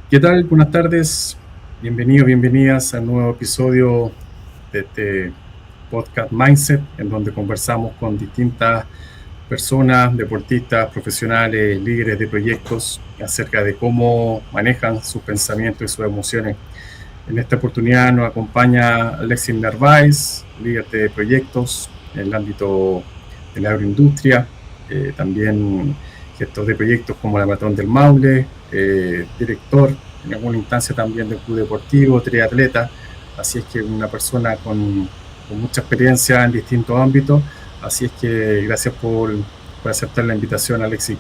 ¿Qué tal? Buenas tardes. Bienvenidos, bienvenidas al nuevo episodio de este podcast Mindset, en donde conversamos con distintas personas, deportistas, profesionales, líderes de proyectos, acerca de cómo manejan sus pensamientos y sus emociones. En esta oportunidad nos acompaña Alexis Narváez, líder de proyectos en el ámbito de la agroindustria, también gestor de proyectos como la Maratón del Maule, director en alguna instancia también del club deportivo, triatleta, así es que una persona con mucha experiencia en distintos ámbitos, así es que gracias por aceptar la invitación, Alexis.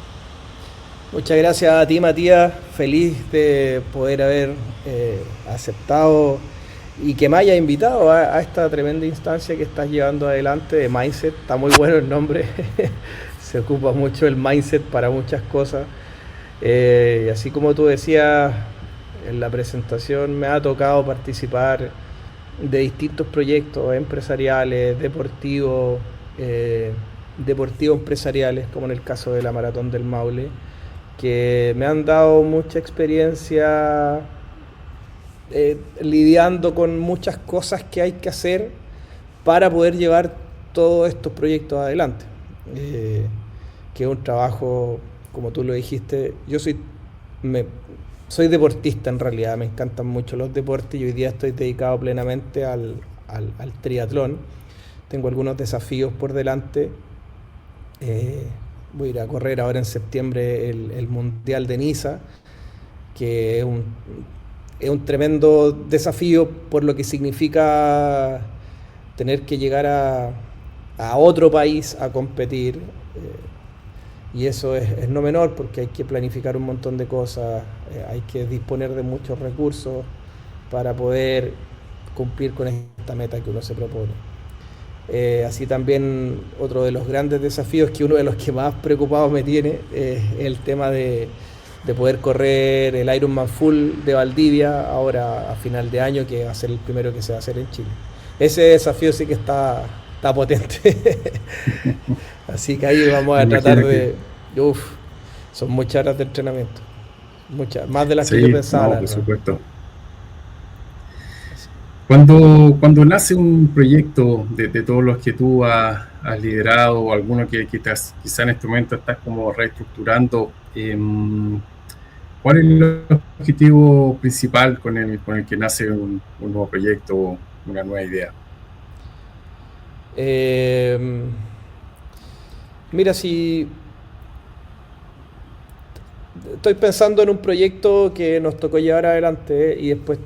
Muchas gracias a ti, Matías. Feliz de poder haber aceptado y que me haya invitado a esta tremenda instancia que estás llevando adelante de Mindset. Está muy bueno el nombre. Se ocupa mucho el Mindset para muchas cosas. Y así como tú decías en la presentación, me ha tocado participar de distintos proyectos empresariales, deportivos empresariales, como en el caso de la Maratón del Maule, que me han dado mucha experiencia lidiando con muchas cosas que hay que hacer para poder llevar todos estos proyectos adelante. Eh, que es un trabajo, como tú lo dijiste, me, soy deportista en realidad, me encantan mucho los deportes y hoy día estoy dedicado plenamente al triatlón. Tengo algunos desafíos por delante. Eh, Voy a ir a correr ahora en septiembre el Mundial de Niza, que es un tremendo desafío por lo que significa tener que llegar a otro país a competir. Y eso es no menor porque hay que planificar un montón de cosas, hay que disponer de muchos recursos para poder cumplir con esta meta que uno se propone. Así también otro de los grandes desafíos, que uno de los que más preocupado me tiene, es el tema de poder correr el Ironman Full de Valdivia ahora a final de año, que va a ser el primero que se va a hacer en Chile. Ese desafío sí que está potente. Así que ahí vamos Me a tratar imagino que de... Uf, son muchas horas de entrenamiento. Muchas, más de las que yo sí, pensaba, no, la por verdad. supuesto. Así. Cuando nace un proyecto de todos los que tú has liderado, o alguno que quizá en este momento estás como reestructurando, ¿cuál es el objetivo principal con el que nace un nuevo proyecto, una nueva idea? Eh, Mira, si estoy pensando en un proyecto que nos tocó llevar adelante y después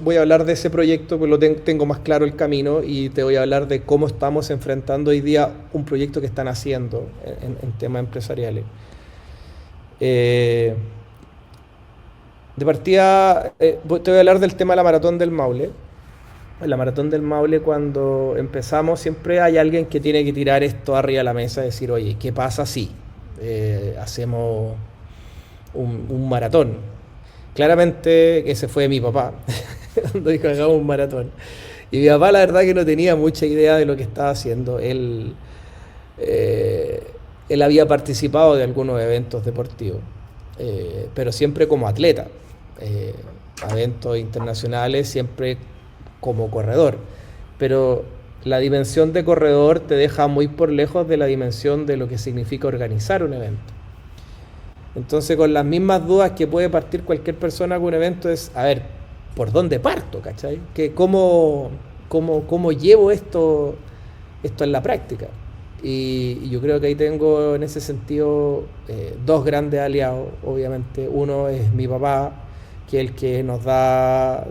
voy a hablar de ese proyecto, pues tengo más claro el camino y te voy a hablar de cómo estamos enfrentando hoy día un proyecto que están haciendo en temas empresariales. Eh, de partida, te voy a hablar del tema de la Maratón del Maule. En la Maratón del Maule, cuando empezamos, siempre hay alguien que tiene que tirar esto arriba de la mesa y decir, oye, ¿qué pasa si hacemos un maratón? Claramente ese fue mi papá, cuando dijo hagamos un maratón. Y mi papá la verdad que no tenía mucha idea de lo que estaba haciendo. Eh, él había participado de algunos eventos deportivos, pero siempre como atleta. Eh, Eventos internacionales siempre como corredor. Pero la dimensión de corredor te deja muy por lejos de la dimensión de lo que significa organizar un evento. Entonces, con las mismas dudas que puede partir cualquier persona con un evento es, a ver, ¿por dónde parto? ¿Cachai? ¿Cómo llevo esto en la práctica? Y yo creo que ahí tengo en ese sentido dos grandes aliados, obviamente. Uno es mi papá, que es el que nos da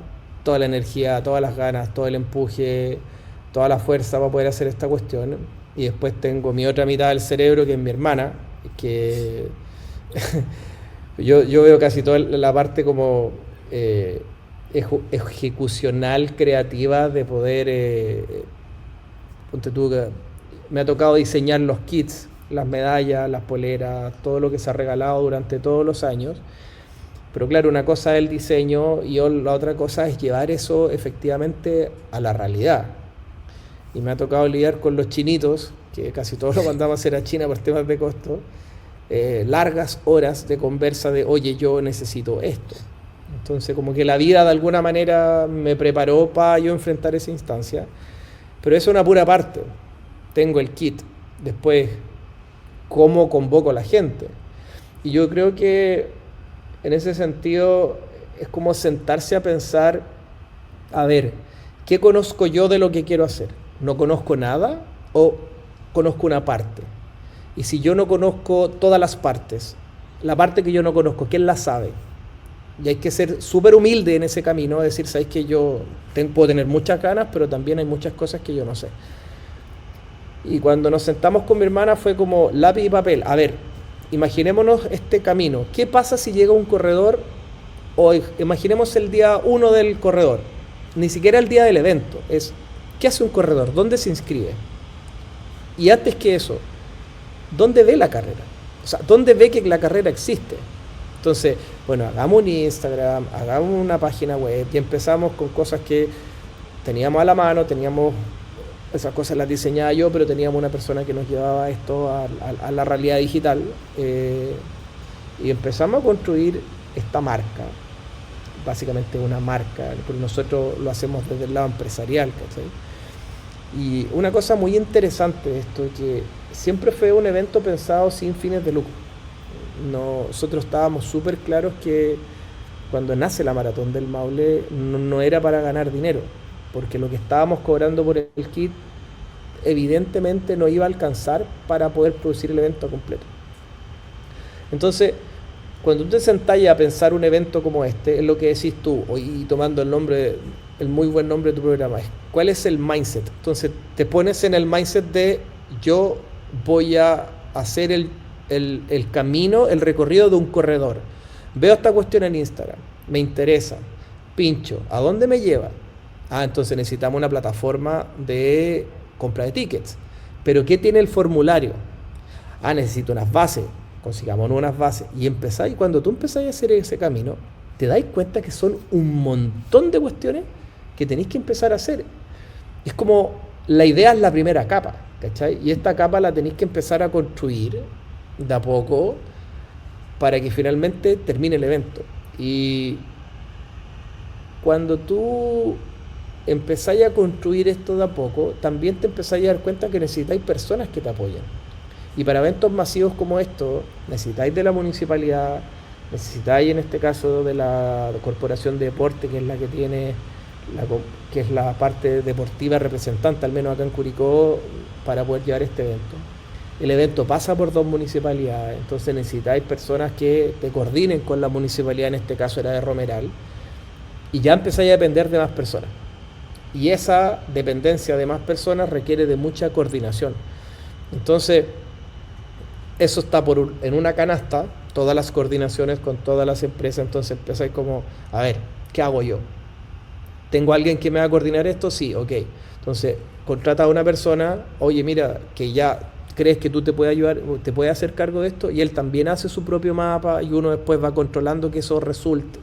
toda la energía, todas las ganas, todo el empuje, toda la fuerza para poder hacer esta cuestión. Y después tengo mi otra mitad del cerebro, que es mi hermana, que yo veo casi toda la parte como ejecucional, creativa, de poder, ponte tú, me ha tocado diseñar los kits, las medallas, las poleras, todo lo que se ha regalado durante todos los años. Pero claro, una cosa es el diseño y la otra cosa es llevar eso efectivamente a la realidad. Y me ha tocado lidiar con los chinitos, que casi todos lo mandamos a hacer a China por temas de costo, largas horas de conversa de, oye, yo necesito esto. Entonces como que la vida de alguna manera me preparó para yo enfrentar esa instancia. Pero eso es una pura parte. Tengo el kit. Después, ¿cómo convoco a la gente? Y yo creo que en ese sentido es como sentarse a pensar, a ver, ¿qué conozco yo de lo que quiero hacer? ¿No conozco nada o conozco una parte? Y si yo no conozco todas las partes, la parte que yo no conozco, ¿quién la sabe? Y hay que ser súper humilde en ese camino, decir, sabes que yo puedo tener muchas ganas, pero también hay muchas cosas que yo no sé. Y cuando nos sentamos con mi hermana fue como lápiz y papel. A ver, imaginémonos este camino. ¿Qué pasa si llega un corredor? O imaginemos el día 1 del corredor. Ni siquiera el día del evento. Es, ¿qué hace un corredor? ¿Dónde se inscribe? Y antes que eso, ¿dónde ve la carrera? O sea, ¿dónde ve que la carrera existe? Entonces, bueno, hagamos un Instagram, hagamos una página web y empezamos con cosas que teníamos a la mano, esas cosas las diseñaba yo, pero teníamos una persona que nos llevaba esto a la realidad digital y empezamos a construir esta marca, básicamente una marca, porque nosotros lo hacemos desde el lado empresarial, ¿cachai? Y una cosa muy interesante de esto, que siempre fue un evento pensado sin fines de lucro. Nosotros estábamos súper claros que cuando nace la Maratón del Maule no era para ganar dinero, porque lo que estábamos cobrando por el kit evidentemente no iba a alcanzar para poder producir el evento completo. Entonces, cuando tú te sentás a pensar un evento como este, es lo que decís tú, y tomando el muy buen nombre de tu programa, es ¿cuál es el mindset? Entonces te pones en el mindset de yo voy a hacer el camino, el recorrido de un corredor. Veo esta cuestión en Instagram, me interesa, pincho, ¿a dónde me lleva? Entonces necesitamos una plataforma de compra de tickets. ¿Pero qué tiene el formulario? Necesito unas bases, consigamos unas bases. Y cuando tú empezás a hacer ese camino, te dais cuenta que son un montón de cuestiones que tenéis que empezar a hacer. Es como, la idea es la primera capa, ¿cachai? Y esta capa la tenéis que empezar a construir de a poco para que finalmente termine el evento. Y cuando tú empezáis a construir esto de a poco, también te empezáis a dar cuenta que necesitáis personas que te apoyen. Y para eventos masivos como estos, necesitáis de la municipalidad, necesitáis en este caso de la Corporación de Deporte, que es la que tiene, que es la parte deportiva representante, al menos acá en Curicó, para poder llevar este evento. El evento pasa por 2 municipalidades, entonces necesitáis personas que te coordinen con la municipalidad, en este caso era de Romeral, y ya empezáis a depender de más personas. Y esa dependencia de más personas requiere de mucha coordinación. Entonces, eso está en una canasta, todas las coordinaciones con todas las empresas. Entonces empezáis como, a ver, ¿qué hago yo? ¿Tengo alguien que me va a coordinar esto? Sí, ok. Entonces, contrata a una persona, oye, mira, que ya crees que tú te puedes ayudar, te puedes hacer cargo de esto, y él también hace su propio mapa y uno después va controlando que eso resulte.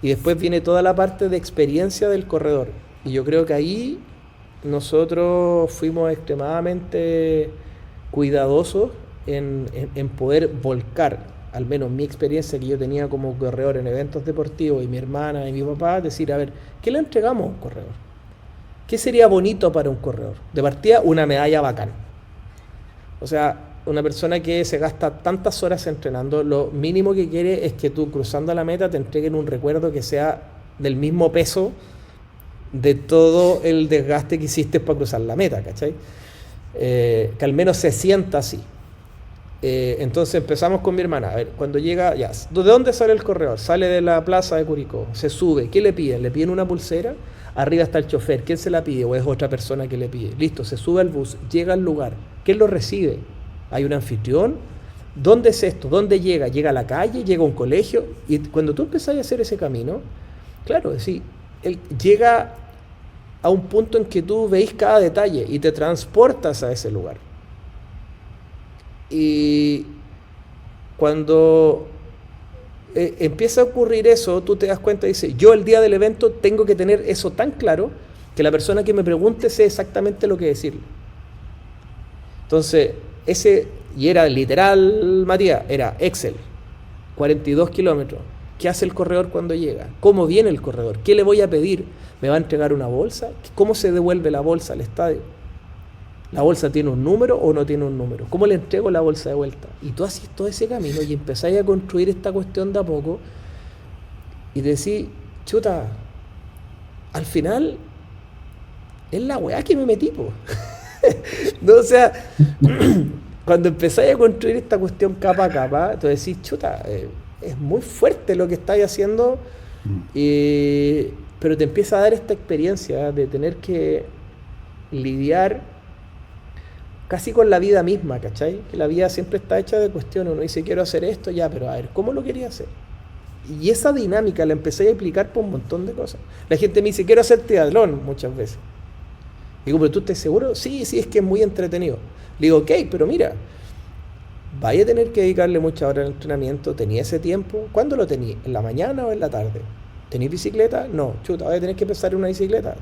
Y después viene toda la parte de experiencia del corredor. Y yo creo que ahí nosotros fuimos extremadamente cuidadosos en poder volcar, al menos mi experiencia que yo tenía como corredor en eventos deportivos, y mi hermana y mi papá, decir, a ver, ¿qué le entregamos a un corredor? ¿Qué sería bonito para un corredor? De partida, una medalla bacán. O sea, una persona que se gasta tantas horas entrenando, lo mínimo que quiere es que tú, cruzando la meta, te entreguen un recuerdo que sea del mismo peso de todo el desgaste que hiciste para cruzar la meta, ¿cachai? Que al menos se sienta así. Entonces empezamos con mi hermana. A ver, cuando llega, ya, ¿de dónde sale el corredor? Sale de la plaza de Curicó, se sube. ¿Qué le piden? ¿Le piden una pulsera? Arriba está el chofer. ¿Quién se la pide? ¿O es otra persona que le pide? Listo, se sube al bus, llega al lugar. ¿Quién lo recibe? ¿Hay un anfitrión? ¿Dónde es esto? ¿Dónde llega? ¿Llega a la calle? ¿Llega a un colegio? Y cuando tú empezás a hacer ese camino, claro, sí, él llega a un punto en que tú veis cada detalle y te transportas a ese lugar. Y cuando empieza a ocurrir eso, tú te das cuenta y dices, yo el día del evento tengo que tener eso tan claro que la persona que me pregunte sé exactamente lo que decirle. Entonces, y era literal, Matías, era Excel, 42 kilómetros, ¿Qué hace el corredor cuando llega? ¿Cómo viene el corredor? ¿Qué le voy a pedir? ¿Me va a entregar una bolsa? ¿Cómo se devuelve la bolsa al estadio? ¿La bolsa tiene un número o no tiene un número? ¿Cómo le entrego la bolsa de vuelta? Y tú haces todo ese camino y empezáis a construir esta cuestión de a poco y decís, chuta, al final es la weá que me metí, po. No, o sea, cuando empezáis a construir esta cuestión capa a capa, tú decís, chuta, es muy fuerte lo que estáis haciendo, pero te empieza a dar esta experiencia de tener que lidiar casi con la vida misma, ¿cachai? Que la vida siempre está hecha de cuestiones. Uno dice, quiero hacer esto, ya, pero a ver, ¿cómo lo quería hacer? Y esa dinámica la empecé a aplicar por un montón de cosas. La gente me dice, quiero hacer triatlón muchas veces. Digo, ¿pero tú estás seguro? Sí, es que es muy entretenido. Le digo, ok, pero mira, vaya a tener que dedicarle muchas horas al entrenamiento. ¿Tenía ese tiempo? ¿Cuándo lo tenía? ¿En la mañana o en la tarde? ¿Tenéis bicicleta? No. Chuta, vaya a tener que empezar en una bicicleta.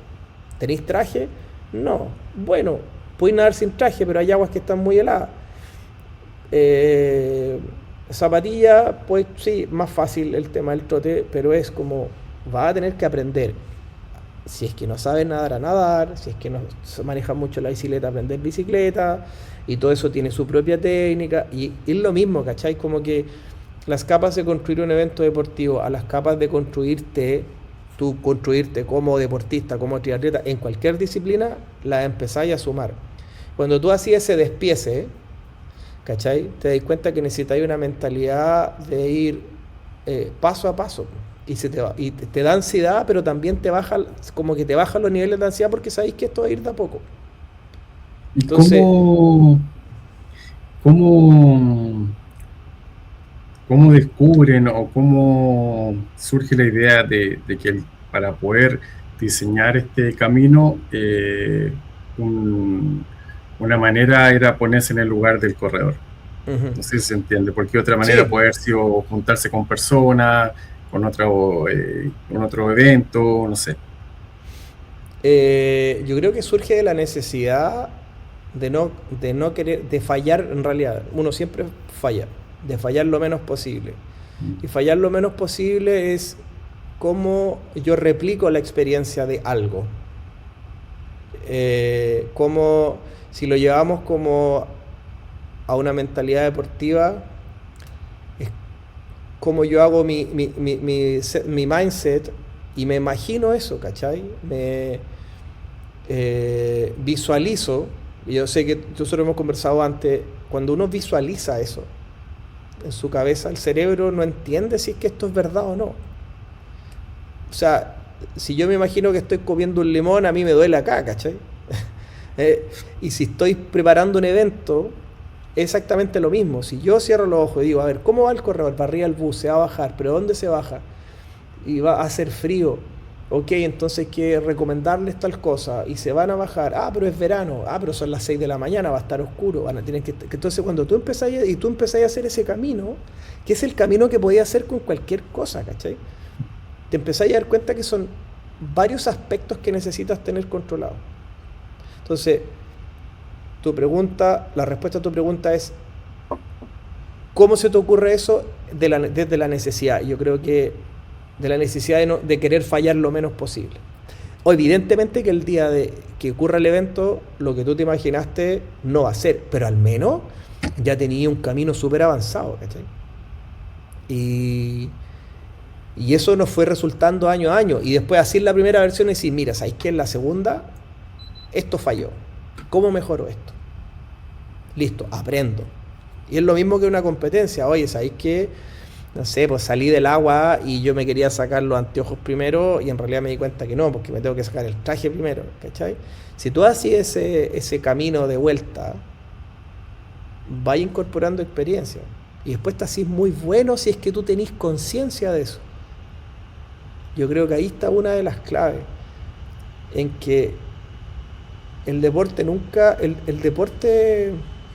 ¿Tenéis traje? No. Bueno, podéis nadar sin traje, pero hay aguas que están muy heladas. Zapatilla, pues sí, más fácil el tema del trote, pero es como, vas a tener que aprender. Si es que no sabes nadar, a nadar. Si es que no manejas mucho la bicicleta, aprender bicicleta. Y todo eso tiene su propia técnica. Y es lo mismo, ¿cachai? Como que las capas de construir un evento deportivo a las capas de construirte, tú construirte como deportista, como triatleta, en cualquier disciplina, las empezáis a sumar. Cuando tú hacías ese despiece, ¿cachai? Te das cuenta que necesitáis una mentalidad de ir paso a paso. Y te da ansiedad, pero también te baja, como que te baja los niveles de ansiedad porque sabéis que esto va a ir de a poco. ¿Y Entonces, cómo, cómo descubren o cómo surge la idea de que para poder diseñar este camino, una manera era ponerse en el lugar del corredor? No sé si se entiende, porque otra manera sí, puede haber sido juntarse con personas, con otro evento, no sé. yo creo que surge de la necesidad de no querer, de fallar en realidad. Uno siempre falla, de fallar lo menos posible. Y fallar lo menos posible es cómo yo replico la experiencia de algo. Como si lo llevamos como a una mentalidad deportiva, es como yo hago mi mindset y me imagino eso, ¿cachai? Me visualizo, y yo sé que nosotros hemos conversado antes, cuando uno visualiza eso en su cabeza, el cerebro no entiende si es que esto es verdad o no. O sea, si yo me imagino que estoy comiendo un limón, a mí me duele acá, ¿cachai? Y si estoy preparando un evento, es exactamente lo mismo. Si yo cierro los ojos y digo, a ver, ¿cómo va el corredor? Va arriba el bus, se va a bajar, pero ¿dónde se baja? Y va a hacer frío. Ok, entonces hay que recomendarles tal cosa. Y se van a bajar. Ah, pero es verano. Ah, pero son las 6 de la mañana, va a estar oscuro. Van a tener que... Entonces cuando tú empezás a hacer ese camino, que es el camino que podías hacer con cualquier cosa, ¿cachai? Te empezás a dar cuenta que son varios aspectos que necesitas tener controlados. Entonces, la respuesta a tu pregunta es, ¿cómo se te ocurre eso? Desde la necesidad. Yo creo que de la necesidad de querer fallar lo menos posible. O evidentemente que el día de que ocurra el evento, lo que tú te imaginaste no va a ser, pero al menos ya tenía un camino súper avanzado, ¿cachai? Y eso nos fue resultando año a año. Y después así en la primera versión y decir, mira, ¿sabes qué? En la segunda, esto falló. ¿Cómo mejoro esto? Listo, aprendo. Y es lo mismo que una competencia. Oye, ¿sabéis qué? No sé, pues salí del agua y yo me quería sacar los anteojos primero y en realidad me di cuenta que no, porque me tengo que sacar el traje primero, ¿cachai? Si tú haces ese camino de vuelta, vas incorporando experiencia. Y después te haces muy bueno si es que tú tenés conciencia de eso. Yo creo que ahí está una de las claves, en que el deporte el deporte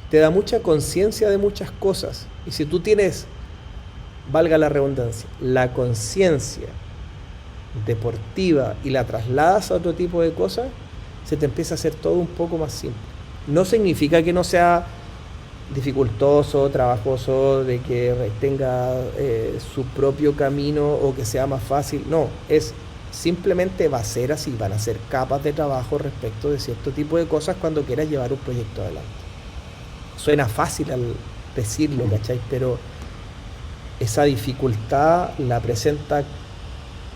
te da mucha conciencia de muchas cosas. Y si tú tienes, valga la redundancia, la conciencia deportiva y la trasladas a otro tipo de cosas, se te empieza a hacer todo un poco más simple. No significa que no sea dificultoso, trabajoso, de que tenga su propio camino o que sea más fácil. No, es simplemente va a ser así, van a ser capas de trabajo respecto de cierto tipo de cosas cuando quieras llevar un proyecto adelante. Suena fácil al decirlo, ¿cachai? Pero esa dificultad la presenta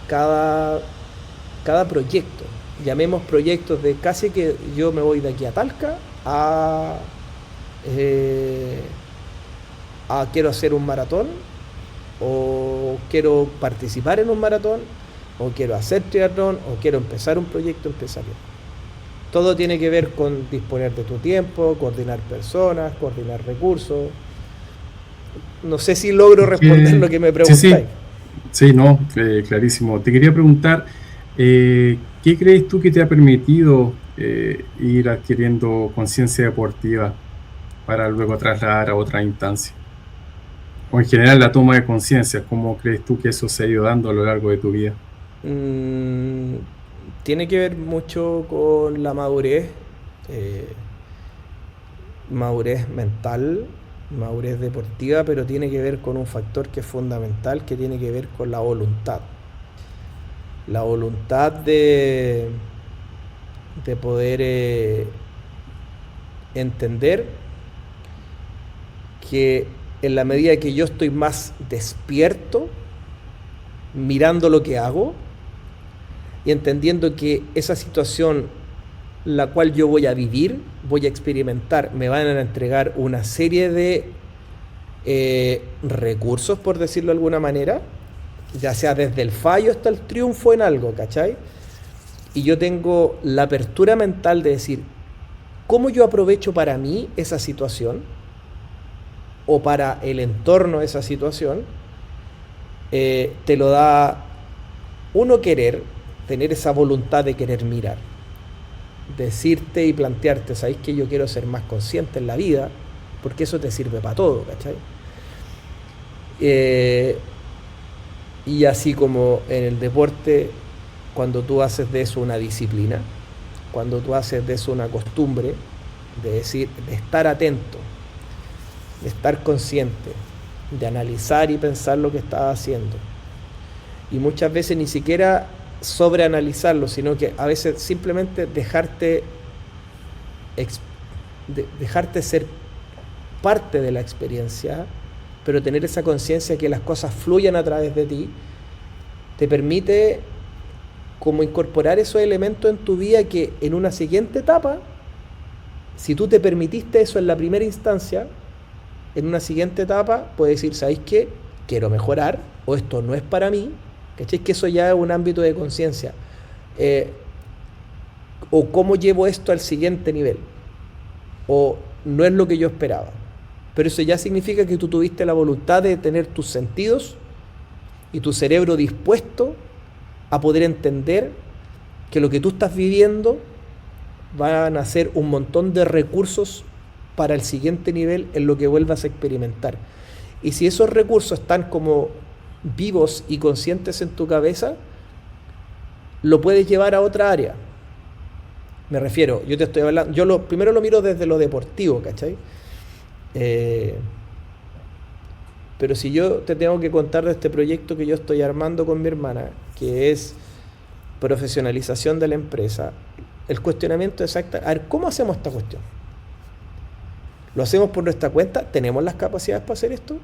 cada, cada proyecto. Llamemos proyectos de casi que yo me voy de aquí a Talca eh, a quiero hacer un maratón, o quiero participar en un maratón, o quiero hacer triatlón, o quiero empezar un proyecto empresarial. Todo tiene que ver con disponer de tu tiempo, coordinar personas, coordinar recursos. No sé si logro responder lo que me Sí, sí, preguntáis. sí, no, clarísimo. Te quería preguntar, ¿qué crees tú que te ha permitido ir adquiriendo conciencia deportiva para luego trasladar a otra instancia? O en general la toma de conciencia, ¿cómo crees tú que eso se ha ido dando a lo largo de tu vida? Mm, Tiene que ver mucho con la madurez, eh, madurez mental, madurez deportiva, pero tiene que ver con un factor que es fundamental, que tiene que ver con la voluntad. La voluntad de poder entender que en la medida que yo estoy más despierto, mirando lo que hago y entendiendo que esa situación la cual yo voy a vivir, voy a experimentar, me van a entregar una serie de recursos, por decirlo de alguna manera, ya sea desde el fallo hasta el triunfo en algo, ¿cachai? Y yo tengo la apertura mental de decir, ¿cómo yo aprovecho para mí esa situación o para el entorno de esa situación? Te lo da uno querer, tener esa voluntad de querer mirar, decirte y plantearte, ¿sabéis que yo quiero ser más consciente en la vida? Porque eso te sirve para todo, ¿cachai? Eh, y así como en el deporte, cuando tú haces de eso una disciplina, cuando tú haces de eso una costumbre, de decir, de estar atento, de estar consciente, de analizar y pensar lo que estás haciendo. Y muchas veces ni siquiera sobreanalizarlo, sino que a veces simplemente dejarte ser parte de la experiencia, pero tener esa conciencia que las cosas fluyan a través de ti, te permite como incorporar esos elementos en tu vida que en una siguiente etapa, si tú te permitiste eso en la primera instancia, en una siguiente etapa puedes decir, ¿sabéis qué? Quiero mejorar, o esto no es para mí, ¿cachai? Que eso ya es un ámbito de conciencia. O cómo llevo esto al siguiente nivel, o no es lo que yo esperaba. Pero eso ya significa que tú tuviste la voluntad de tener tus sentidos y tu cerebro dispuesto a poder entender que lo que tú estás viviendo van a ser un montón de recursos para el siguiente nivel en lo que vuelvas a experimentar. Y si esos recursos están como vivos y conscientes en tu cabeza, lo puedes llevar a otra área. Me refiero, yo te estoy hablando, primero lo miro desde lo deportivo, ¿cachai? Pero si yo te tengo que contar de este proyecto que yo estoy armando con mi hermana, que es profesionalización de la empresa, el cuestionamiento exacto, a ver, ¿cómo hacemos esta cuestión? ¿Lo hacemos por nuestra cuenta? ¿Tenemos las capacidades para hacer esto?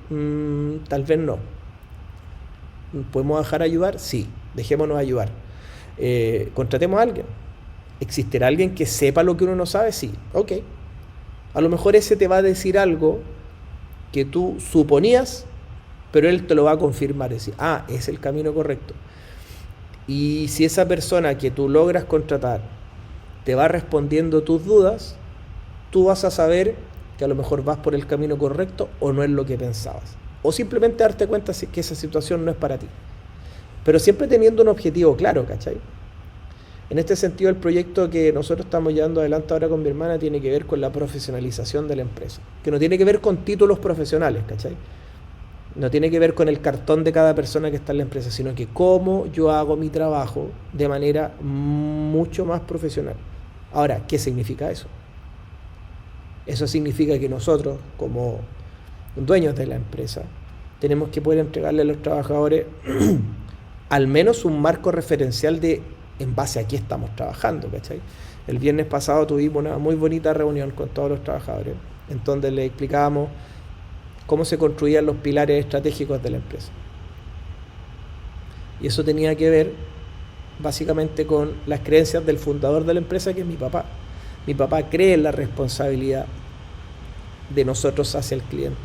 Tal vez no. ¿Podemos dejar ayudar? Sí, dejémonos ayudar. ¿Contratemos a alguien? ¿Existirá alguien que sepa lo que uno no sabe? Sí, ok. A lo mejor ese te va a decir algo que tú suponías, pero él te lo va a confirmar, decir, es el camino correcto. Y si esa persona que tú logras contratar te va respondiendo tus dudas, tú vas a saber que a lo mejor vas por el camino correcto o no es lo que pensabas. O simplemente darte cuenta que esa situación no es para ti. Pero siempre teniendo un objetivo claro, ¿cachai? En este sentido, el proyecto que nosotros estamos llevando adelante ahora con mi hermana tiene que ver con la profesionalización de la empresa. Que no tiene que ver con títulos profesionales, ¿cachai? No tiene que ver con el cartón de cada persona que está en la empresa, sino que cómo yo hago mi trabajo de manera mucho más profesional. Ahora, ¿qué significa eso? Eso significa que nosotros, como dueños de la empresa, tenemos que poder entregarle a los trabajadores al menos un marco referencial de en base a qué estamos trabajando, ¿cachai? El viernes pasado tuvimos una muy bonita reunión con todos los trabajadores, en donde les explicábamos cómo se construían los pilares estratégicos de la empresa. Y eso tenía que ver básicamente con las creencias del fundador de la empresa, que es mi papá. Mi papá cree en la responsabilidad de nosotros hacia el cliente.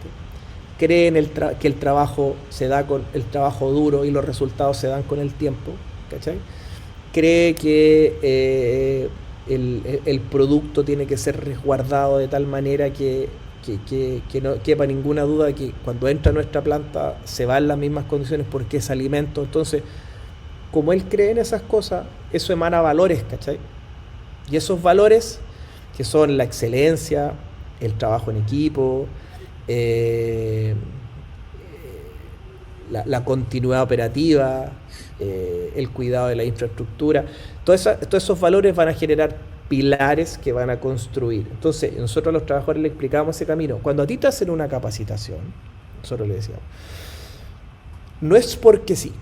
Cree en que el trabajo se da con el trabajo duro y los resultados se dan con el tiempo, ¿cachai? Cree que el producto tiene que ser resguardado de tal manera que no quepa ninguna duda de que cuando entra a nuestra planta se va en las mismas condiciones porque es alimento. Entonces, como él cree en esas cosas, eso emana valores, ¿cachai? Y esos valores, que son la excelencia, el trabajo en equipo, la continuidad operativa, el cuidado de la infraestructura, todos esos valores van a generar pilares que van a construir. Entonces, nosotros a los trabajadores les explicábamos ese camino. Cuando a ti te hacen una capacitación, nosotros le decíamos, no es porque sí.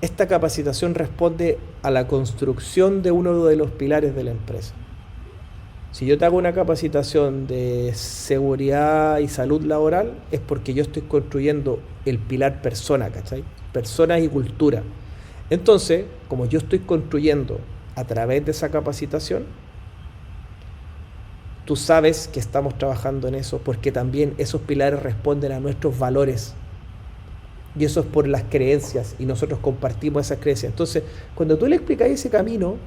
Esta capacitación responde a la construcción de uno de los pilares de la empresa. Si yo te hago una capacitación de seguridad y salud laboral, es porque yo estoy construyendo el pilar persona, ¿cachai? Personas y cultura. Entonces, como yo estoy construyendo a través de esa capacitación, tú sabes que estamos trabajando en eso, porque también esos pilares responden a nuestros valores. Y eso es por las creencias, y nosotros compartimos esas creencias. Entonces, cuando tú le explicas ese camino,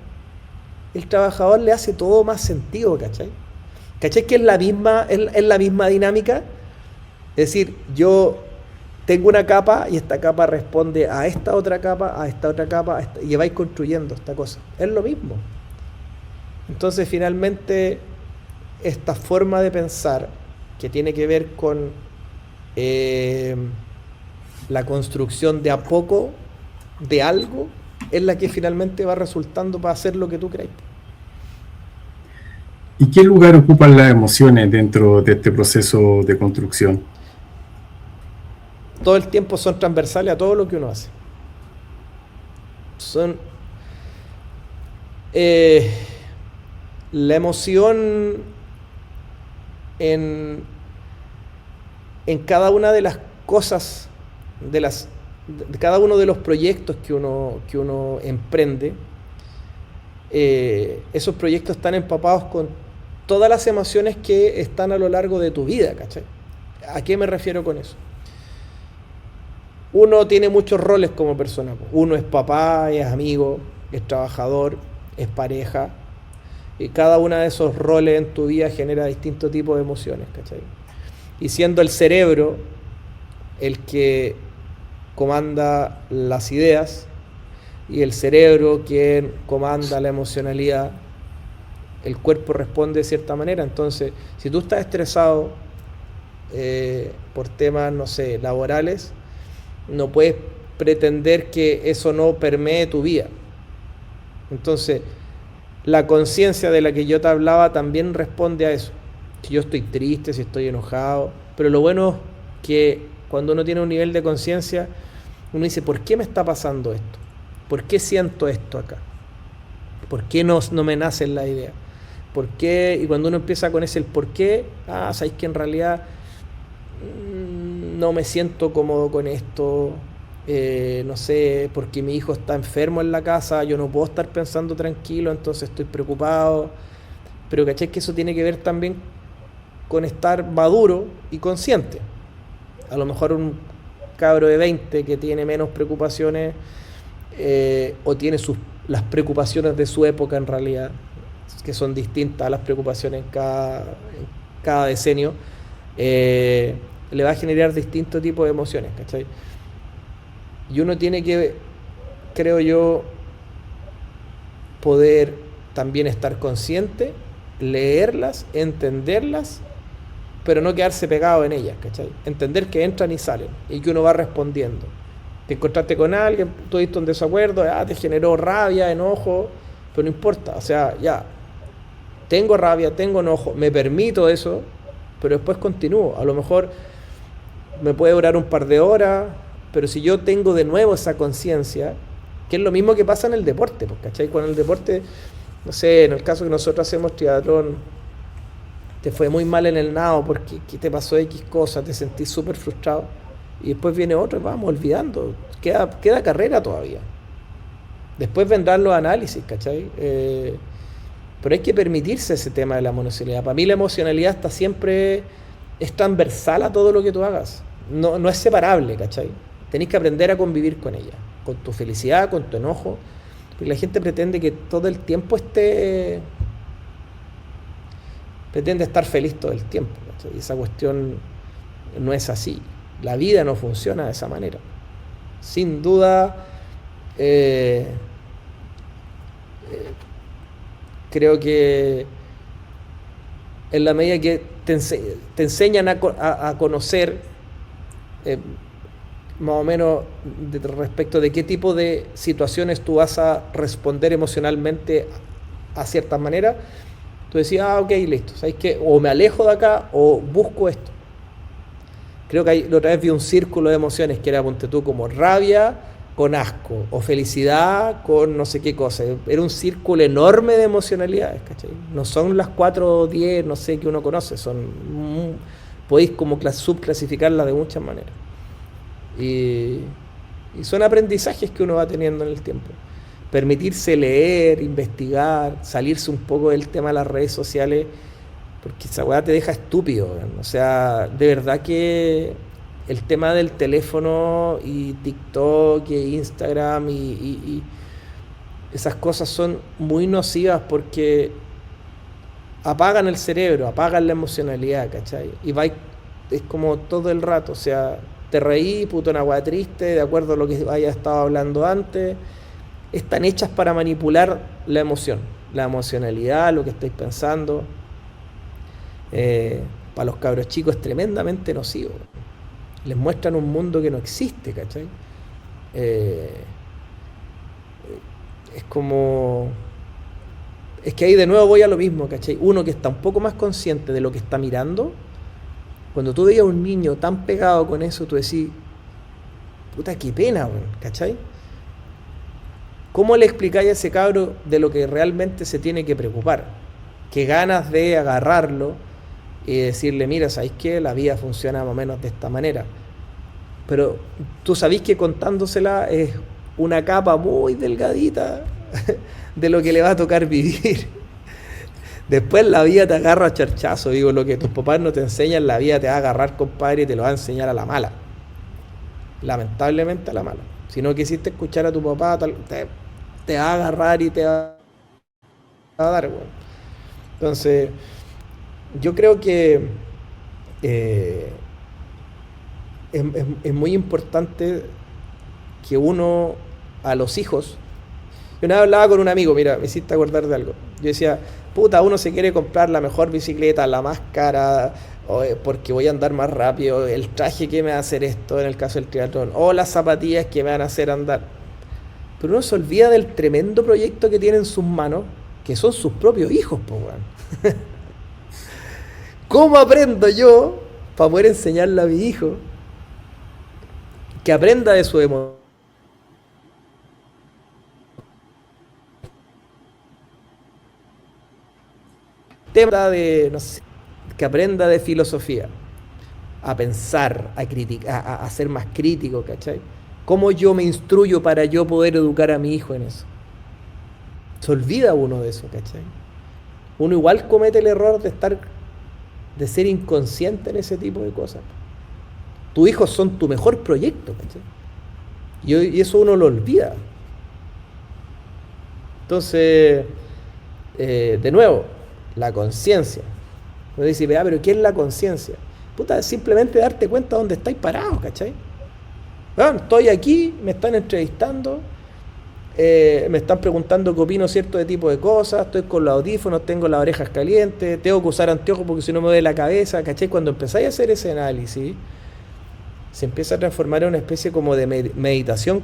el trabajador le hace todo más sentido, ¿cachai? ¿Cachai? Que es la misma dinámica. Es decir, yo tengo una capa y esta capa responde a esta otra capa, y vais construyendo esta cosa. Es lo mismo. Entonces, finalmente, esta forma de pensar que tiene que ver con la construcción de a poco de algo, es la que finalmente va resultando para hacer lo que tú crees. ¿Y qué lugar ocupan las emociones dentro de este proceso de construcción? Todo el tiempo son transversales a todo lo que uno hace. Son la emoción en cada una de las cosas, de cada uno de los proyectos que uno emprende. Esos proyectos están empapados con todas las emociones que están a lo largo de tu vida, ¿cachai? ¿A qué me refiero con eso? Uno tiene muchos roles como persona. Uno es papá, es amigo, es trabajador, es pareja. Y cada uno de esos roles en tu vida genera distintos tipos de emociones, ¿cachai? Y siendo el cerebro el que comanda las ideas y el cerebro quien comanda la emocionalidad, el cuerpo responde de cierta manera. Entonces, si tú estás estresado por temas, no sé, laborales, no puedes pretender que eso no permee tu vida. Entonces, la conciencia de la que yo te hablaba también responde a eso. Si yo estoy triste, si estoy enojado, pero lo bueno es que cuando uno tiene un nivel de conciencia, uno dice, ¿por qué me está pasando esto? ¿Por qué siento esto acá? ¿Por qué no me nace la idea? ¿Por qué? Y cuando uno empieza con ese el por qué, sabéis que en realidad no me siento cómodo con esto, no sé, porque mi hijo está enfermo en la casa, yo no puedo estar pensando tranquilo, entonces estoy preocupado. Pero ¿cachai? Que eso tiene que ver también con estar maduro y consciente. A lo mejor un cabro de 20 que tiene menos preocupaciones o tiene las preocupaciones de su época en realidad, que son distintas a las preocupaciones en cada decenio, le va a generar distintos tipos de emociones, ¿cachai? Y uno tiene que, creo yo, poder también estar consciente, leerlas, entenderlas, pero no quedarse pegado en ellas, ¿cachai? Entender que entran y salen y que uno va respondiendo. Te encontraste con alguien, tuviste un desacuerdo, te generó rabia, enojo, pero no importa, o sea, ya, tengo rabia, tengo enojo, me permito eso, pero después continúo. A lo mejor me puede durar un par de horas, pero si yo tengo de nuevo esa conciencia, que es lo mismo que pasa en el deporte, pues, ¿cachai? Con el deporte, no sé, en el caso que nosotros hacemos triatlón, te fue muy mal en el nado porque ¿qué te pasó X cosa? Te sentís súper frustrado. Y después viene otro y vamos olvidando. Queda carrera todavía. Después vendrán los análisis, ¿cachai? Pero hay que permitirse ese tema de la emocionalidad. Para mí la emocionalidad está siempre, es transversal a todo lo que tú hagas. No es separable, ¿cachai? Tenés que aprender a convivir con ella. Con tu felicidad, con tu enojo. Porque la gente pretende que todo el tiempo pretende estar feliz todo el tiempo, ¿cachai? Y esa cuestión no es así. La vida no funciona de esa manera. Sin duda, creo que en la medida que te enseñan a conocer más o menos respecto de qué tipo de situaciones tú vas a responder emocionalmente a ciertas maneras, tú decías, ok, listo, ¿sabes qué? O me alejo de acá o busco esto. Creo que la otra vez vi un círculo de emociones que era, ponte tú, como rabia con asco, o felicidad con no sé qué cosa. Era un círculo enorme de emocionalidades, ¿cachai? No son las 4 o 10, no sé, que uno conoce, podéis como subclasificarlas de muchas maneras. Y son aprendizajes que uno va teniendo en el tiempo. Permitirse leer, investigar, salirse un poco del tema de las redes sociales, porque esa weá te deja estúpido, ¿verdad? O sea, de verdad que el tema del teléfono y TikTok y Instagram y esas cosas son muy nocivas porque apagan el cerebro, apagan la emocionalidad, ¿cachai? Es como todo el rato, o sea, te reí, puto, una weá triste, de acuerdo a lo que haya estado hablando antes. Están hechas para manipular la emoción, la emocionalidad, lo que estáis pensando. Para los cabros chicos es tremendamente nocivo. Les muestran un mundo que no existe, ¿cachai? Es como... Es que ahí de nuevo voy a lo mismo, ¿cachai? Uno que está un poco más consciente de lo que está mirando, cuando tú veías a un niño tan pegado con eso, tú decís, puta, qué pena, ¿cachai? ¿Cómo le explicáis a ese cabro de lo que realmente se tiene que preocupar? Qué ganas de agarrarlo y decirle, mira, ¿sabéis qué? La vida funciona más o menos de esta manera. Pero tú sabéis que contándosela es una capa muy delgadita de lo que le va a tocar vivir. Después la vida te agarra a charchazo, digo, lo que tus papás no te enseñan, la vida te va a agarrar, compadre, y te lo va a enseñar a la mala. Lamentablemente a la mala. Si no quisiste escuchar a tu papá, te va a agarrar y te va a dar, bueno. Entonces, yo creo que es muy importante que uno, a los hijos... Yo una vez hablaba con un amigo, mira, me hiciste acordar de algo. Yo decía, puta, uno se quiere comprar la mejor bicicleta, la más cara, porque voy a andar más rápido, el traje que me va a hacer esto en el caso del triatlón, o las zapatillas que me van a hacer andar. Pero uno se olvida del tremendo proyecto que tiene en sus manos, que son sus propios hijos, po, weón. ¿Cómo aprendo yo para poder enseñarle a mi hijo que aprenda de su emoción? Tema de, no sé, que aprenda de filosofía, a pensar, a criticar, a ser más crítico, ¿cachai? ¿Cómo yo me instruyo para yo poder educar a mi hijo en eso? Se olvida uno de eso, ¿cachai? Uno igual comete el error de ser inconsciente en ese tipo de cosas. Tus hijos son tu mejor proyecto, ¿cachai? Y eso uno lo olvida. Entonces, de nuevo, la conciencia. Uno dice, pero ¿qué es la conciencia? Puta, es simplemente darte cuenta de dónde estáis parados, ¿cachai? Bueno, estoy aquí, me están entrevistando, me están preguntando qué opino cierto de tipo de cosas, estoy con los audífonos, tengo las orejas calientes, tengo que usar anteojos porque si no me duele la cabeza, ¿cachai? Cuando empezáis a hacer ese análisis, se empieza a transformar en una especie como de meditación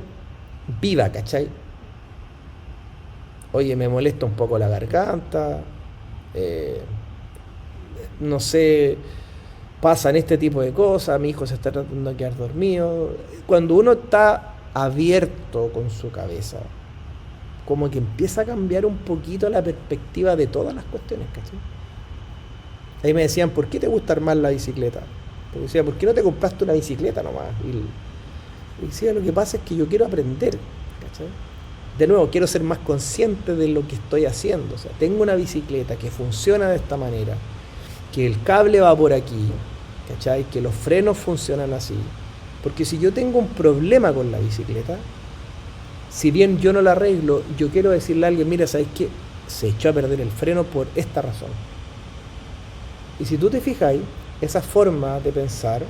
viva, ¿cachai? Oye, me molesta un poco la garganta, eh, no sé, pasan este tipo de cosas, mi hijo se está tratando de quedar dormido. Cuando uno está abierto con su cabeza, como que empieza a cambiar un poquito la perspectiva de todas las cuestiones, ¿cachai? Ahí me decían, ¿por qué te gusta armar la bicicleta? Porque decía, ¿por qué no te compraste una bicicleta nomás? Y decía, lo que pasa es que yo quiero aprender, ¿cachai? De nuevo, quiero ser más consciente de lo que estoy haciendo. O sea, tengo una bicicleta que funciona de esta manera, que el cable va por aquí, ¿cachai? Que los frenos funcionan así. Porque si yo tengo un problema con la bicicleta, si bien yo no la arreglo, yo quiero decirle a alguien, mira, ¿sabes qué? Se echó a perder el freno por esta razón. Y si tú te fijas, esa forma de pensar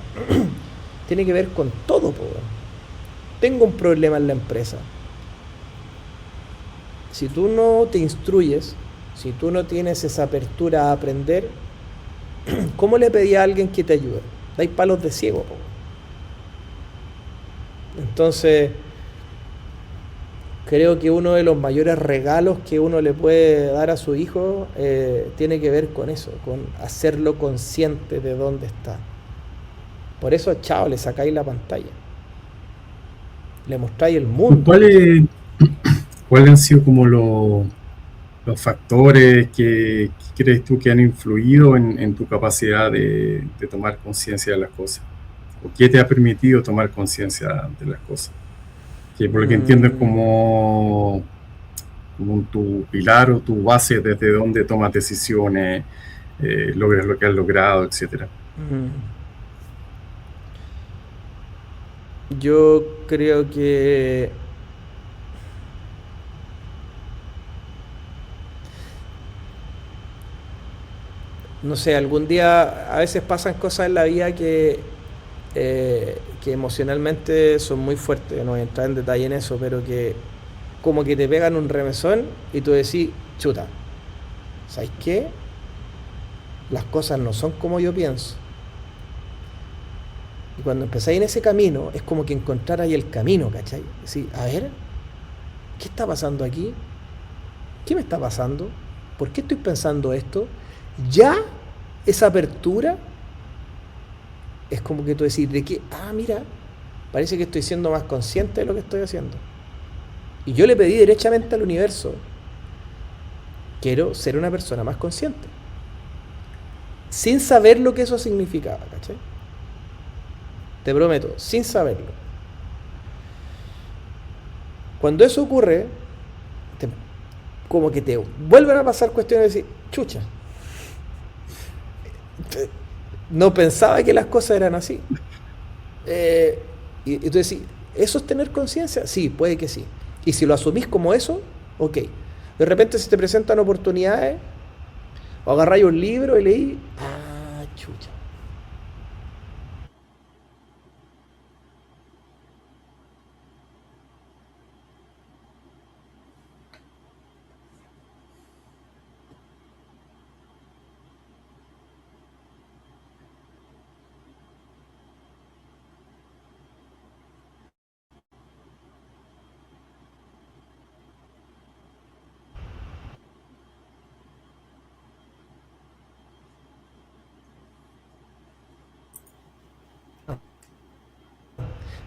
tiene que ver con todo, po. Tengo un problema en la empresa. Si tú no te instruyes, si tú no tienes esa apertura a aprender, ¿cómo le pedí a alguien que te ayude? Dais palos de ciego, po. Entonces, creo que uno de los mayores regalos que uno le puede dar a su hijo tiene que ver con eso, con hacerlo consciente de dónde está. Por eso, chao, le sacáis la pantalla, le mostráis el mundo. ¿Cuáles han sido como los factores que crees tú que han influido en tu capacidad de tomar conciencia de las cosas? ¿O qué te ha permitido tomar conciencia de las cosas? Que por lo que entiendo es como tu pilar o tu base desde donde tomas decisiones, logras lo que has logrado, etcétera. Yo creo que no sé, algún día a veces pasan cosas en la vida que emocionalmente son muy fuertes, no voy a entrar en detalle en eso, pero que como que te pegan un remesón y tú decís, chuta, ¿sabes qué? Las cosas no son como yo pienso. Y cuando empezáis en ese camino, es como que encontrarais el camino, ¿cachai? Decís, a ver, ¿qué está pasando aquí? ¿Qué me está pasando? ¿Por qué estoy pensando esto? Ya esa apertura es como que tú decís, de que, mira, parece que estoy siendo más consciente de lo que estoy haciendo. Y yo le pedí derechamente al universo, quiero ser una persona más consciente. Sin saber lo que eso significaba, ¿cachai? Te prometo, sin saberlo. Cuando eso ocurre, como que te vuelven a pasar cuestiones de decir, chucha, no pensaba que las cosas eran así. Y tú decís, ¿eso es tener conciencia? Sí, puede que sí. Y si lo asumís como eso, ok. De repente se te presentan oportunidades, o agarráis un libro y leí, chucha.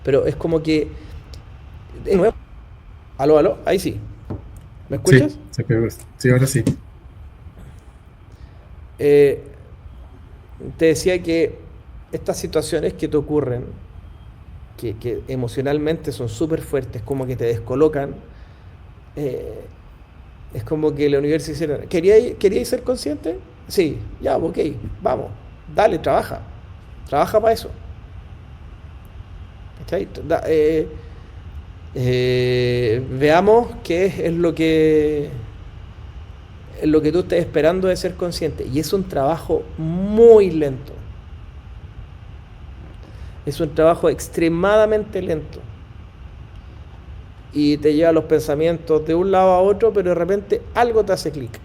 Pero es como que, de nuevo, aló, aló, ahí sí. ¿Me Sí, escuchas? se pegó. Sí, ahora sí. Eh, Te decía que estas situaciones que te ocurren, que emocionalmente son súper fuertes, como que te descolocan, eh, es como que la universidad hiciera, ¿queríais ser consciente? Sí, ya, ok, vamos, dale, trabaja para eso. ¿Cachai? Veamos qué es lo que tú estés esperando de ser consciente. Y es un trabajo muy lento. Es un trabajo extremadamente lento. Y te lleva los pensamientos de un lado a otro, pero de repente algo te hace clic.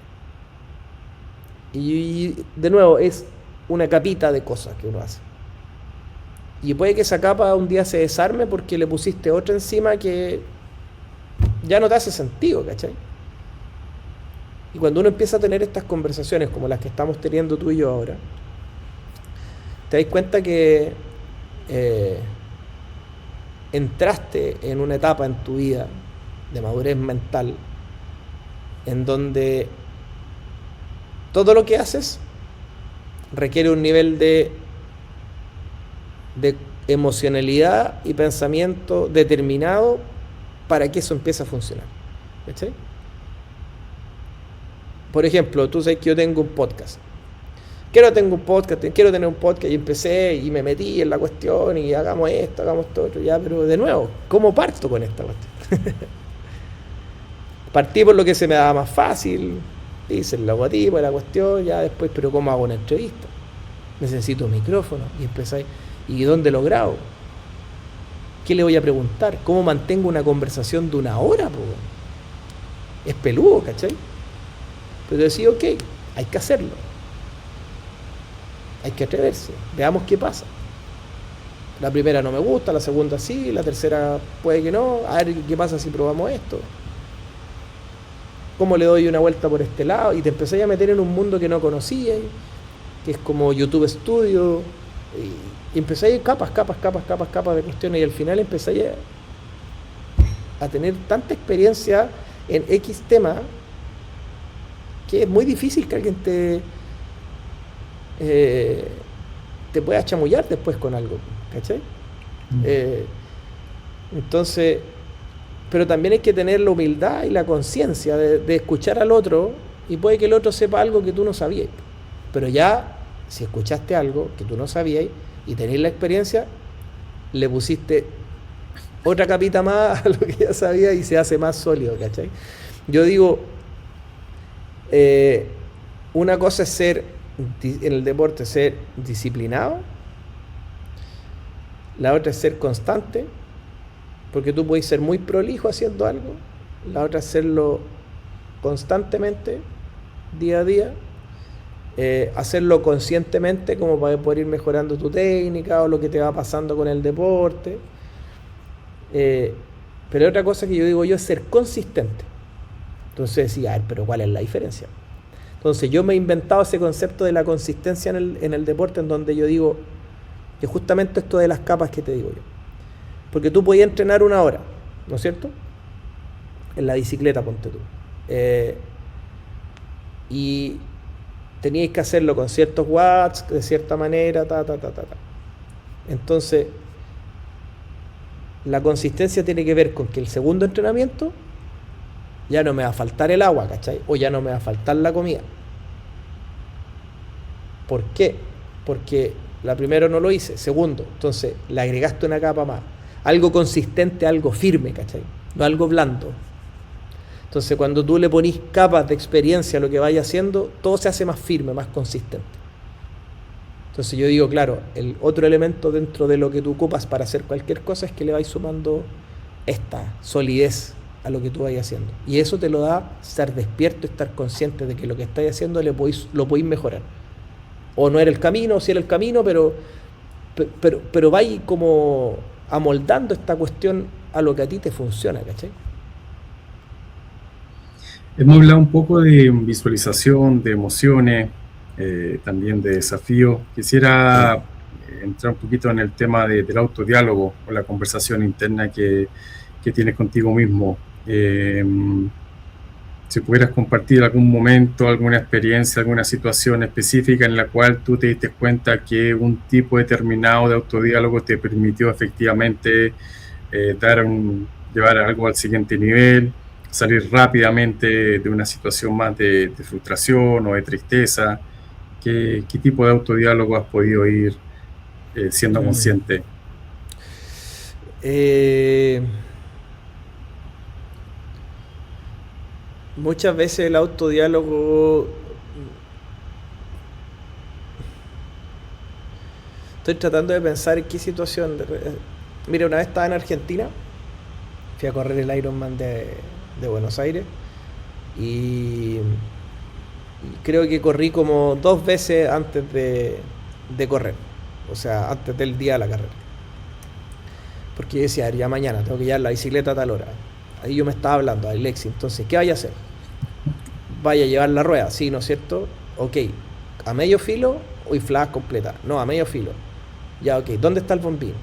Y de nuevo, es una capita de cosas que uno hace. Y puede que esa capa un día se desarme porque le pusiste otra encima que ya no te hace sentido, ¿cachai? Y cuando uno empieza a tener estas conversaciones como las que estamos teniendo tú y yo ahora, te das cuenta que entraste en una etapa en tu vida de madurez mental en donde todo lo que haces requiere un nivel de emocionalidad y pensamiento determinado para que eso empiece a funcionar. ¿Cachai? Por ejemplo, tú sabes que yo tengo un podcast. Quiero tener un podcast y empecé y me metí en la cuestión y hagamos esto otro, ya, pero de nuevo, ¿cómo parto con esta cuestión? Partí por lo que se me daba más fácil, hice el logotipo, la cuestión, ya después, pero ¿cómo hago una entrevista? Necesito un micrófono y empecé, ¿y dónde lo grabo? ¿Qué le voy a preguntar? ¿Cómo mantengo una conversación de una hora? Po? Es peludo, ¿cachai? Pero decía, ok, hay que hacerlo. Hay que atreverse, veamos qué pasa. La primera no me gusta, la segunda sí, la tercera puede que no, a ver qué pasa si probamos esto. ¿Cómo le doy una vuelta por este lado? Y te empecé a meter en un mundo que no conocía, que es como YouTube Studio, y empecé a ir capas de cuestiones, y al final empecé a tener tanta experiencia en X tema que es muy difícil que alguien te pueda chamullar después con algo, ¿cachai? Entonces, pero también hay que tener la humildad y la conciencia de escuchar al otro, y puede que el otro sepa algo que tú no sabías, pero ya si escuchaste algo que tú no sabías y tenés la experiencia, le pusiste otra capita más a lo que ya sabía y se hace más sólido, ¿cachai? Yo digo, una cosa es en el deporte ser disciplinado, la otra es ser constante, porque tú puedes ser muy prolijo haciendo algo, la otra es hacerlo constantemente, día a día, hacerlo conscientemente como para poder ir mejorando tu técnica o lo que te va pasando con el deporte, pero otra cosa que yo digo yo es ser consistente. Entonces decía, a ver, pero ¿cuál es la diferencia? Entonces yo me he inventado ese concepto de la consistencia en el deporte, en donde yo digo que justamente esto de las capas que te digo yo, porque tú podías entrenar una hora, ¿no es cierto? En la bicicleta, ponte tú, y teníais que hacerlo con ciertos watts, de cierta manera, Entonces la consistencia tiene que ver con que el segundo entrenamiento ya no me va a faltar el agua, ¿cachai? O ya no me va a faltar la comida. ¿Por qué? Porque la primera no lo hice. Segundo, entonces le agregaste una capa más. Algo consistente, algo firme, ¿cachai? No algo blando. Entonces cuando tú le ponís capas de experiencia a lo que vayas haciendo, todo se hace más firme, más consistente. Entonces yo digo, claro, el otro elemento dentro de lo que tú ocupas para hacer cualquier cosa es que le vais sumando esta solidez a lo que tú vayas haciendo. Y eso te lo da estar despierto, estar consciente de que lo que estáis haciendo lo podéis mejorar. O no era el camino, o sí era el camino, pero vais como amoldando esta cuestión a lo que a ti te funciona, ¿cachai? Hemos hablado un poco de visualización, de emociones, también de desafíos. Quisiera entrar un poquito en el tema del autodiálogo o la conversación interna que tienes contigo mismo. Si pudieras compartir algún momento, alguna experiencia, alguna situación específica en la cual tú te diste cuenta que un tipo determinado de autodiálogo te permitió efectivamente llevar algo al siguiente nivel, salir rápidamente de una situación más de frustración o de tristeza. ¿Qué tipo de autodiálogo has podido ir siendo consciente? Muchas veces el autodiálogo, estoy tratando de pensar en qué situación. Mira, una vez estaba en Argentina, fui a correr el Ironman de Buenos Aires y creo que corrí como 2 veces antes de correr, o sea, antes del día de la carrera, porque yo decía, ya mañana tengo que llevar la bicicleta a tal hora. Ahí yo me estaba hablando, Alexi, entonces, ¿qué vaya a hacer? vaya a llevar la rueda, sí, ¿no es cierto? Ok, a medio filo o infladas completa. No, a medio filo. Ya, ok, ¿dónde está el bombín?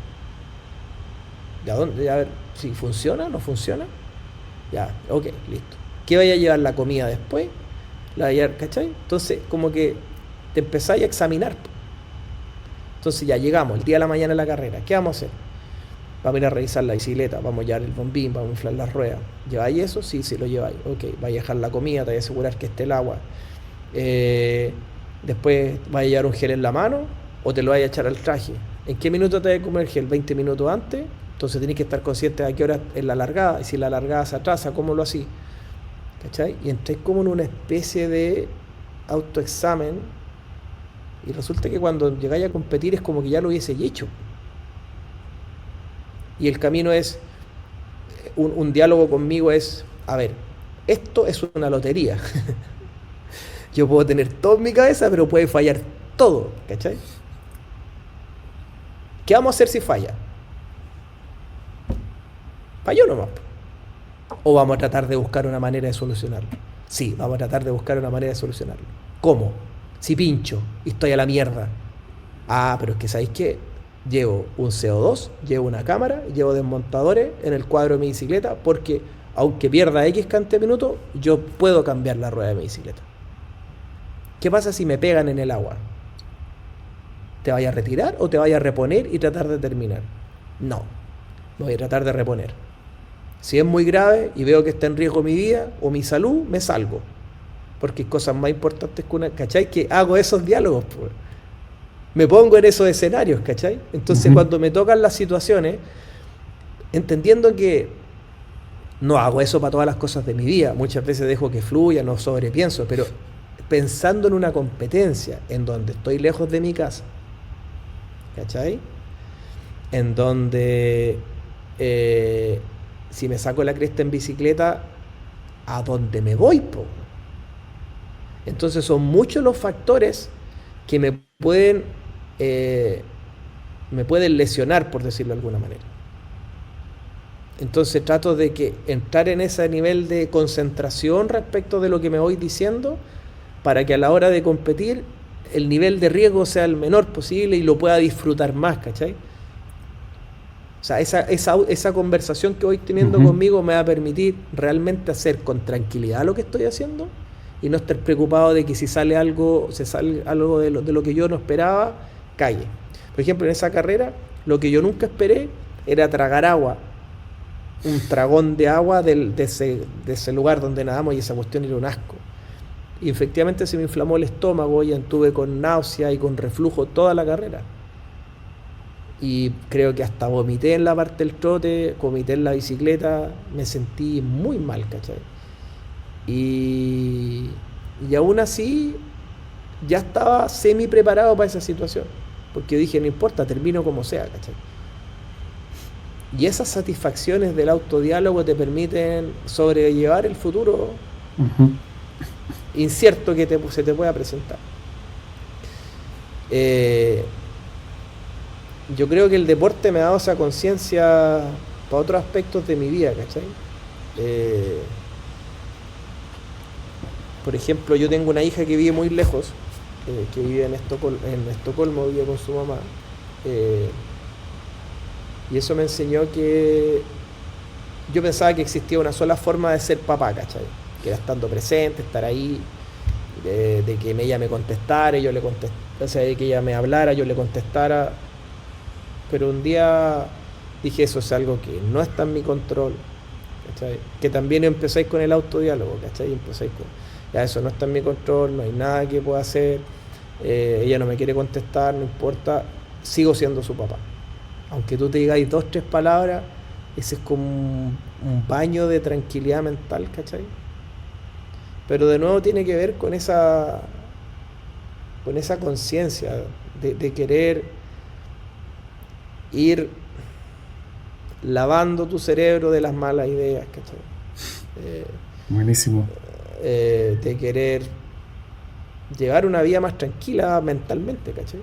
Ya, ¿dónde? Ya, a ver, si funciona, no funciona. Ya, ok, listo. ¿Qué vaya a llevar la comida después? La vaya a llevar, ¿cachai? Entonces, como que te empezáis a examinar. Entonces ya llegamos, el día de la mañana de la carrera. ¿Qué vamos a hacer? Vamos a ir a revisar la bicicleta, vamos a llevar el bombín, vamos a inflar las ruedas. ¿Lleváis eso? Sí, sí lo lleváis. Ok, vais a dejar la comida, te vais a asegurar que esté el agua. Después vais a llevar un gel en la mano o te lo vais a echar al traje. ¿En qué minuto te vas a comer el gel? 20 minutos antes. Entonces tenés que estar consciente de a qué hora es la largada. Y si la largada se atrasa, ¿cómo lo hacís? ¿Cachai? Y entréis como en una especie de autoexamen. Y resulta que cuando llegáis a competir es como que ya lo hubiese hecho. Y el camino es, un diálogo conmigo es, a ver, esto es una lotería. Yo puedo tener todo en mi cabeza, pero puede fallar todo, ¿cachai? ¿Qué vamos a hacer si falla? Falló nomás. ¿O vamos a tratar de buscar una manera de solucionarlo? Sí, vamos a tratar de buscar una manera de solucionarlo. ¿Cómo? Si pincho y estoy a la mierda. Ah, pero es que ¿sabéis qué? Llevo un CO2, llevo una cámara, llevo desmontadores en el cuadro de mi bicicleta, porque aunque pierda X cantidad de minutos, yo puedo cambiar la rueda de mi bicicleta. ¿Qué pasa si me pegan en el agua? ¿Te vaya a retirar o te vaya a reponer y tratar de terminar? No, me voy a tratar de reponer. Si es muy grave y veo que está en riesgo mi vida o mi salud, me salgo. Porque hay cosas más importantes que una... ¿Cachai? Que hago esos diálogos, pues. Me pongo en esos escenarios, ¿cachai? Entonces cuando me tocan las situaciones, entendiendo que no hago eso para todas las cosas de mi vida, muchas veces dejo que fluya, no sobrepienso, pero pensando en una competencia en donde estoy lejos de mi casa, ¿cachai? En donde si me saco la cresta en bicicleta, ¿a dónde me voy, po? Entonces son muchos los factores que me pueden lesionar, por decirlo de alguna manera. Entonces trato de que entrar en ese nivel de concentración respecto de lo que me voy diciendo, para que a la hora de competir el nivel de riesgo sea el menor posible y lo pueda disfrutar más, ¿cachai? O sea, esa conversación que voy teniendo conmigo me va a permitir realmente hacer con tranquilidad lo que estoy haciendo y no estar preocupado de que si sale algo de lo que yo no esperaba, calle. Por ejemplo, en esa carrera, lo que yo nunca esperé era tragar agua, un tragón de agua de ese lugar donde nadamos, y esa cuestión era un asco. Y efectivamente se me inflamó el estómago y anduve con náusea y con reflujo toda la carrera. Y creo que hasta vomité en la parte del trote, vomité en la bicicleta, me sentí muy mal, ¿cachai? Y aún así ya estaba semi preparado para esa situación, porque dije, no importa, termino como sea, ¿cachai? Y esas satisfacciones del autodiálogo te permiten sobrellevar el futuro incierto que se te pueda presentar. Yo creo que el deporte me ha dado esa conciencia para otros aspectos de mi vida, ¿cachai? Por ejemplo, yo tengo una hija que vive muy lejos, que vive en Estocolmo, vive con su mamá. Y eso me enseñó que yo pensaba que existía una sola forma de ser papá, ¿cachai? Que era estando presente, estar ahí, de que ella me contestara, yo le contestara, o sea, de que ella me hablara, yo le contestara. Pero un día dije, eso es algo que no está en mi control, ¿cachai? Que también empezáis con el autodiálogo, ¿cachai? Empezáis con, ya, eso no está en mi control, no hay nada que pueda hacer, ella no me quiere contestar, no importa, sigo siendo su papá. Aunque tú te digáis 2, 3 palabras, ese es como un baño de tranquilidad mental, ¿cachai? Pero de nuevo tiene que ver con esa conciencia de querer ir lavando tu cerebro de las malas ideas, ¿cachai? Buenísimo. De querer llevar una vida más tranquila mentalmente, ¿cachai?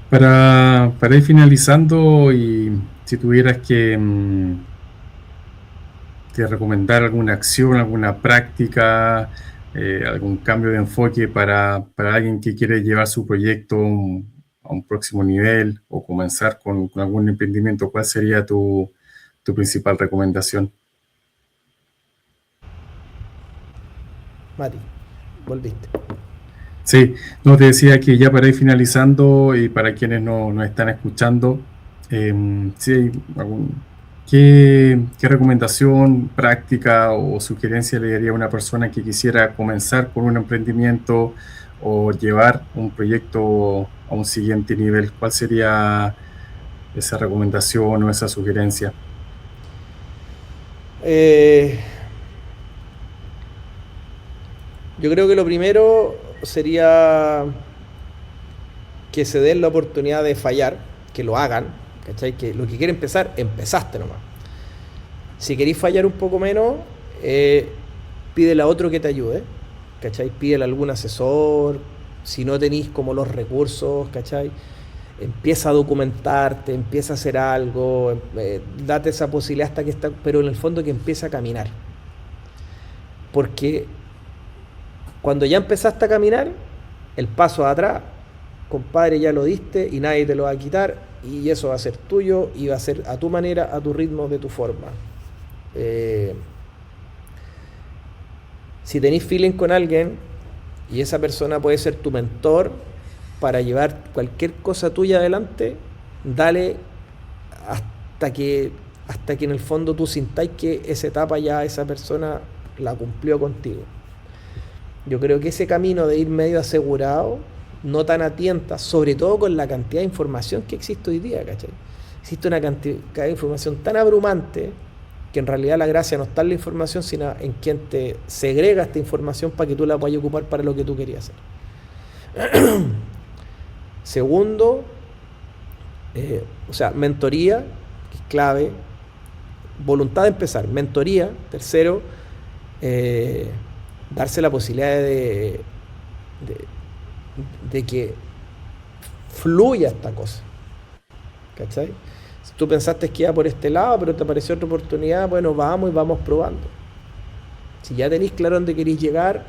Para ir finalizando, y si tuvieras que que recomendar alguna acción, alguna práctica, algún cambio de enfoque para alguien que quiere llevar su proyecto a un próximo nivel o comenzar con algún emprendimiento, ¿cuál sería tu principal recomendación? Mati, volviste. Sí, no, te decía que ya para ir finalizando y para quienes no nos están escuchando, sí, ¿qué recomendación, práctica o sugerencia le daría a una persona que quisiera comenzar con un emprendimiento o llevar un proyecto a un siguiente nivel? ¿Cuál sería esa recomendación o esa sugerencia? Eh, yo creo que lo primero sería que se den la oportunidad de fallar, que lo hagan, ¿cachai? Que lo que quiere empezar, empezaste nomás. Si queréis fallar un poco menos, pídele a otro que te ayude, ¿cachai? Pídele a algún asesor, si no tenéis como los recursos, ¿cachai? Empieza a documentarte, empieza a hacer algo, date esa posibilidad hasta que está, pero en el fondo que empiece a caminar. Porque cuando ya empezaste a caminar, el paso de atrás, compadre, ya lo diste y nadie te lo va a quitar y eso va a ser tuyo y va a ser a tu manera, a tu ritmo, de tu forma. Eh, si tenéis feeling con alguien y esa persona puede ser tu mentor para llevar cualquier cosa tuya adelante, dale hasta que, hasta que en el fondo tú sintáis que esa etapa ya esa persona la cumplió contigo. Yo creo que ese camino de ir medio asegurado, no tan a tientas, sobre todo con la cantidad de información que existe hoy día, ¿cachai? Existe una cantidad de información tan abrumante que en realidad la gracia no está en la información, sino en quien te segrega esta información para que tú la puedas ocupar para lo que tú querías hacer. Segundo, o sea, mentoría, que es clave, voluntad de empezar, mentoría. Tercero, darse la posibilidad de que fluya esta cosa, ¿cachai? Si tú pensaste que iba por este lado, pero te apareció otra oportunidad, bueno, vamos y vamos probando. Si ya tenéis claro dónde queréis llegar,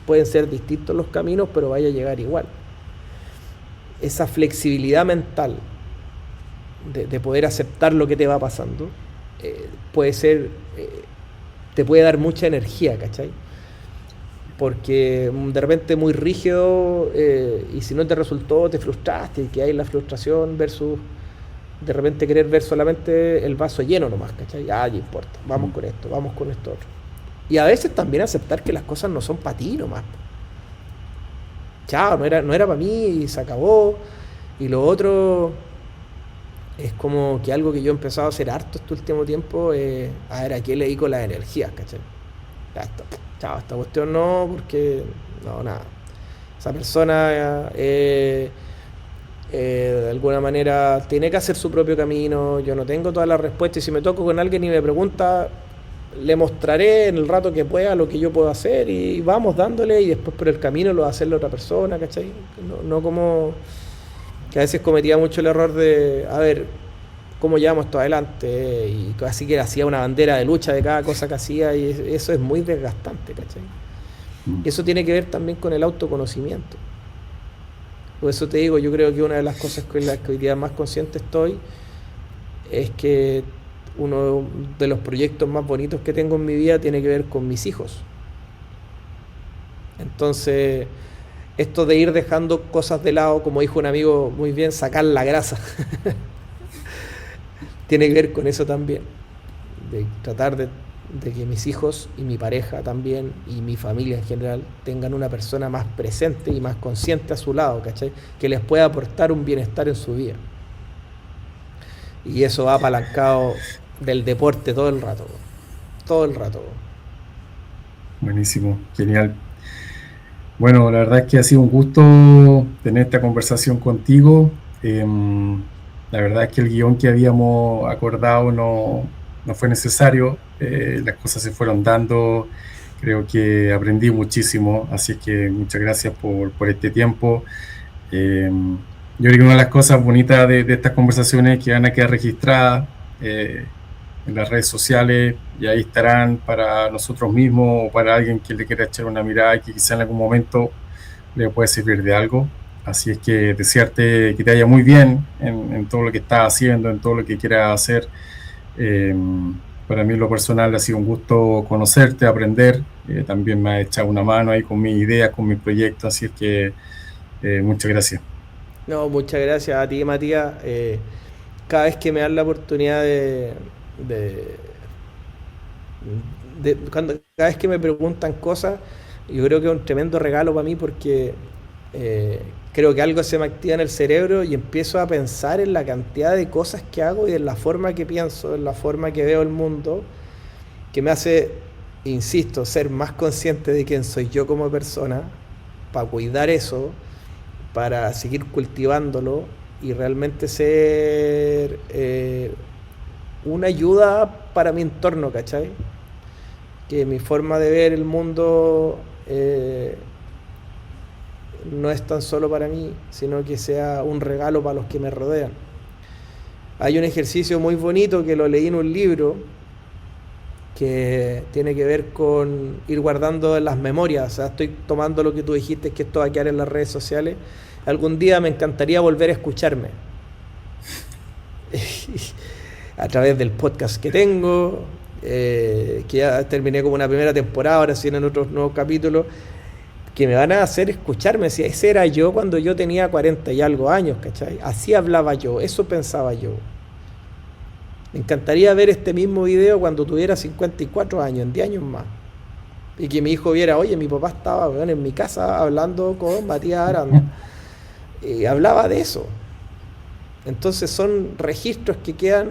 pueden ser distintos los caminos, pero vaya a llegar igual. Esa flexibilidad mental de poder aceptar lo que te va pasando, puede ser, te puede dar mucha energía, ¿cachai? Porque de repente muy rígido, y si no te resultó, te frustraste, y que hay la frustración versus de repente querer ver solamente el vaso lleno nomás, ¿cachai? Ah, ya importa, vamos con esto, vamos con esto otro. Y a veces también aceptar que las cosas no son para ti nomás. Chao, no era para mí y se acabó. Y lo otro es como que algo que yo he empezado a hacer harto este último tiempo, a ver, ¿a qué le dedico las energías, cachai? Ya está, chao, esta cuestión no, porque no, nada. Esa persona de alguna manera tiene que hacer su propio camino. Yo no tengo todas las respuestas y si me toco con alguien y me pregunta, le mostraré en el rato que pueda lo que yo puedo hacer y vamos dándole y después por el camino lo va a hacer la otra persona, ¿cachai? No como que a veces cometía mucho el error de, a ver, ¿cómo llevamos esto adelante? Y así que hacía una bandera de lucha de cada cosa que hacía y eso es muy desgastante, ¿cachai? Y eso tiene que ver también con el autoconocimiento. Por eso te digo, yo creo que una de las cosas con las que hoy día más consciente estoy es que uno de los proyectos más bonitos que tengo en mi vida tiene que ver con mis hijos. Entonces, esto de ir dejando cosas de lado, como dijo un amigo muy bien, sacar la grasa, tiene que ver con eso también. De tratar de que mis hijos y mi pareja también, y mi familia en general, tengan una persona más presente y más consciente a su lado, ¿cachai? Que les pueda aportar un bienestar en su vida. Y eso va apalancado del deporte todo el rato. Todo el rato. Buenísimo, genial. Bueno, la verdad es que ha sido un gusto tener esta conversación contigo. La verdad es que el guión que habíamos acordado no fue necesario. Las cosas se fueron dando. Creo que aprendí muchísimo, así que muchas gracias por este tiempo. Yo creo que una de las cosas bonitas de estas conversaciones es que van a quedar registradas. en las redes sociales, y ahí estarán para nosotros mismos o para alguien que le quiera echar una mirada y que quizá en algún momento le puede servir de algo. Así es que desearte que te vaya muy bien en todo lo que estás haciendo, en todo lo que quieras hacer. Eh, para mí, en lo personal, ha sido un gusto conocerte, aprender. También me ha echado una mano ahí con mis ideas, con mis proyectos. Así es que muchas gracias. No, muchas gracias a ti, Matías. Cada vez que me dan la oportunidad de, cada vez que me preguntan cosas, yo creo que es un tremendo regalo para mí porque creo que algo se me activa en el cerebro y empiezo a pensar en la cantidad de cosas que hago y en la forma que pienso, en la forma que veo el mundo, que me hace, insisto, ser más consciente de quién soy yo como persona, para cuidar eso, para seguir cultivándolo y realmente ser una ayuda para mi entorno, ¿cachai? Que mi forma de ver el mundo no es tan solo para mí, sino que sea un regalo para los que me rodean. Hay un ejercicio muy bonito que lo leí en un libro que tiene que ver con ir guardando en las memorias. O sea, estoy tomando lo que tú dijiste, que esto va a quedar en las redes sociales. Algún día me encantaría volver a escucharme a través del podcast que tengo, que ya terminé como una primera temporada, ahora sí en otros nuevos capítulos, que me van a hacer escucharme. Si ese era yo cuando yo tenía 40 y algo años, ¿cachai? Así hablaba yo, eso pensaba yo. Me encantaría ver este mismo video cuando tuviera 54 años, en 10 años más. Y que mi hijo viera, oye, mi papá estaba, bueno, en mi casa hablando con Matías Aranda. Y hablaba de eso. Entonces son registros que quedan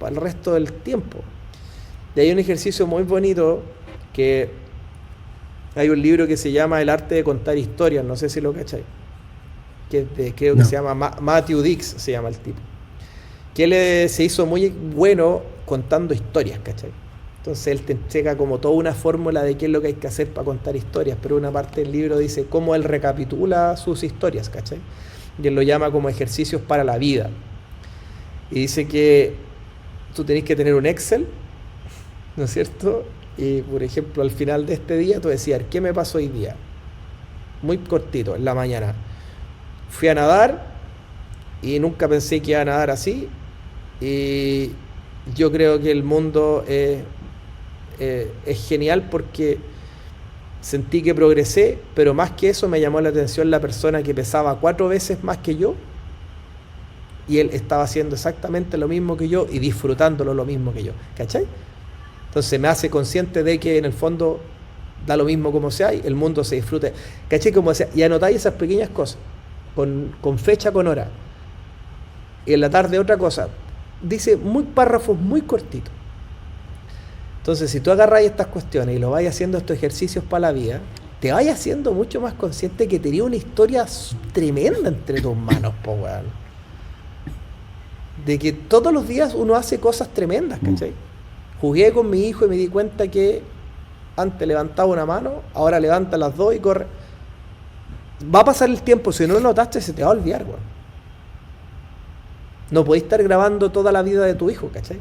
para el resto del tiempo. Y hay un ejercicio muy bonito que hay un libro que se llama El arte de contar historias, no sé si lo cachai, que creo que se llama Matthew Dix, se llama el tipo, que él se hizo muy bueno contando historias, ¿cachai? Entonces él te entrega como toda una fórmula de qué es lo que hay que hacer para contar historias, pero una parte del libro dice cómo él recapitula sus historias, ¿cachai? Y él lo llama como ejercicios para la vida. Y dice que tú tenés que tener un Excel, ¿no es cierto? Y por ejemplo, al final de este día tú decías, ¿qué me pasó hoy día? Muy cortito, en la mañana. Fui a nadar y nunca pensé que iba a nadar así. Y yo creo que el mundo es genial porque sentí que progresé, pero más que eso me llamó la atención la persona que pesaba 4 veces más que yo y él estaba haciendo exactamente lo mismo que yo y disfrutándolo lo mismo que yo, ¿cachai? Entonces me hace consciente de que en el fondo da lo mismo como sea y el mundo se disfruta, ¿cachai? Como sea, y anotáis esas pequeñas cosas con fecha, con hora, y en la tarde otra cosa, dice párrafos muy cortitos. Entonces, si tú agarras estas cuestiones y lo vas haciendo estos ejercicios para la vida, te vas haciendo mucho más consciente que tenía una historia tremenda entre tus manos, po, weón. De que todos los días uno hace cosas tremendas, ¿cachai? Jugué con mi hijo y me di cuenta que antes levantaba una mano, ahora levanta las dos y corre. Va a pasar el tiempo, si no lo notaste se te va a olvidar, weón. No podéis estar grabando toda la vida de tu hijo, ¿cachai?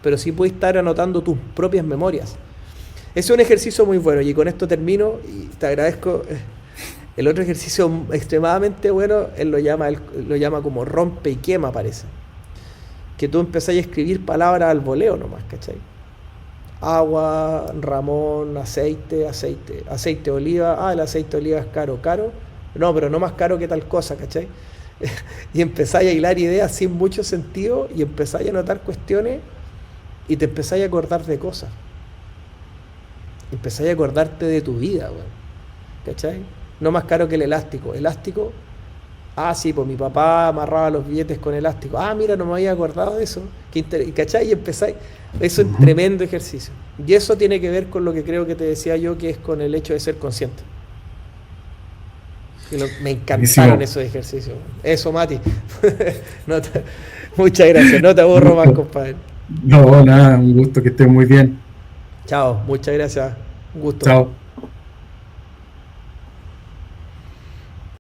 Pero sí puedes estar anotando tus propias memorias. Es un ejercicio muy bueno y con esto termino y te agradezco. El otro ejercicio extremadamente bueno, él lo llama como rompe y quema, parece. Que tú empezás a escribir palabras al voleo nomás, ¿cachai? Agua, Ramón, aceite de oliva. El aceite de oliva es caro. No, pero no más caro que tal cosa, ¿cachai? Y empezáis a hilar ideas sin mucho sentido y empezáis a anotar cuestiones y te empezáis a acordar de cosas. Empezáis a acordarte de tu vida, weón. ¿Cachai? No más caro que el elástico. Elástico, sí, pues mi papá amarraba los billetes con elástico. Mira, no me había acordado de eso. ¿Cachai? Y empezáis. Eso es un tremendo ejercicio. Y eso tiene que ver con lo que creo que te decía yo, que es con el hecho de ser consciente. Me encantaron esos ejercicios. Eso, Mati. Muchas gracias. No te aburro más, compadre. No, nada, un gusto, que estés muy bien. Chao, muchas gracias. Un gusto. Chao.